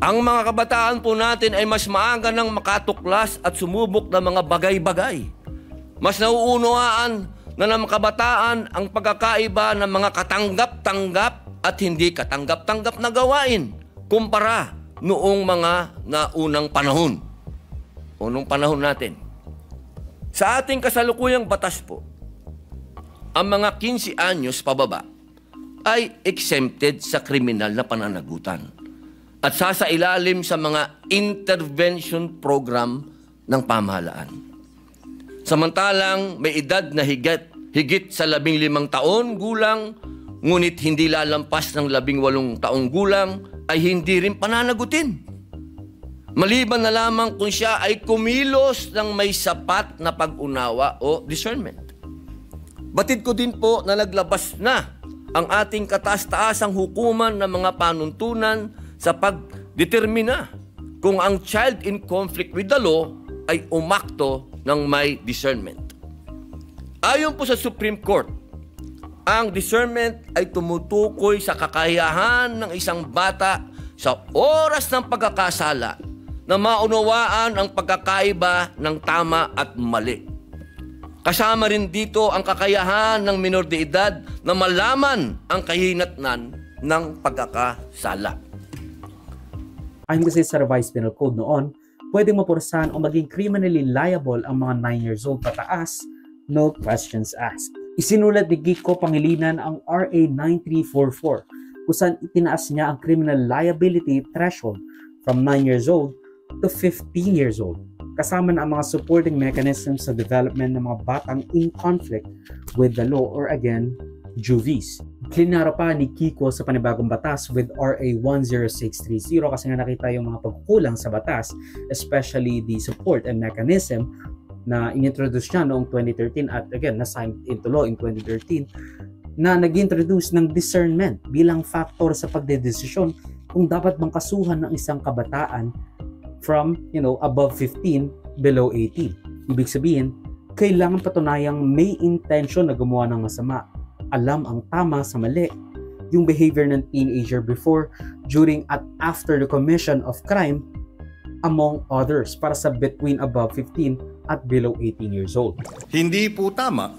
Ang mga kabataan po natin ay mas maaga nang makatuklas at sumubok ng mga bagay-bagay. Mas nauunawaan na ng kabataan ang pagkakaiba ng mga katanggap-tanggap at hindi katanggap-tanggap na gawain kumpara noong mga naunang panahon. Unang panahon natin. Sa ating kasalukuyang batas po, ang mga 15 anyos pababa ay exempted sa kriminal na pananagutan at sasailalim sa mga intervention program ng pamahalaan. Samantalang may edad na higit sa 15 taon gulang, ngunit hindi lalampas ng 18 taong gulang, ay hindi rin pananagutin. Maliban na lamang kung siya ay kumilos ng may sapat na pag-unawa o discernment. Batid ko din po na naglabas na ang ating kataas-taasang hukuman ng mga panuntunan sa pagdetermina kung ang child in conflict with the law ay umakto ng may discernment. Ayon po sa Supreme Court, ang discernment ay tumutukoy sa kakayahan ng isang bata sa oras ng pagkakasala na maunawaan ang pagkakaiba ng tama at mali. Kasama rin dito ang kakayahan ng minor de edad na malaman ang kahinatnan ng pagkakasala. Ayon kasi sa revised penal code noon, pwedeng mapurusahan o maging criminally liable ang mga 9 years old pataas, no questions asked. Isinulat ni Kiko Pangilinan ang RA 9344 kung saan itinaas niya ang criminal liability threshold from 9 years old to 15 years old. Kasama na ang mga supporting mechanisms sa development ng mga batang in conflict with the law or again, juvies. Klinaro pa ni Kiko sa panibagong batas with RA 10630 kasi nga nakita yung mga pagkukulang sa batas, especially the support and mechanism na inintroduce niya noong 2013 at again, na-signed into law in 2013 na nag-introduce ng discernment bilang factor sa pagdedesisyon kung dapat bang kasuhan ng isang kabataan from, above 15, below 18. Ibig sabihin, kailangan patunayang may intention na gumawa ng masama, alam ang tama sa mali, yung behavior ng teenager before, during at after the commission of crime, among others, para sa between above 15 at below 18 years old. Hindi po tama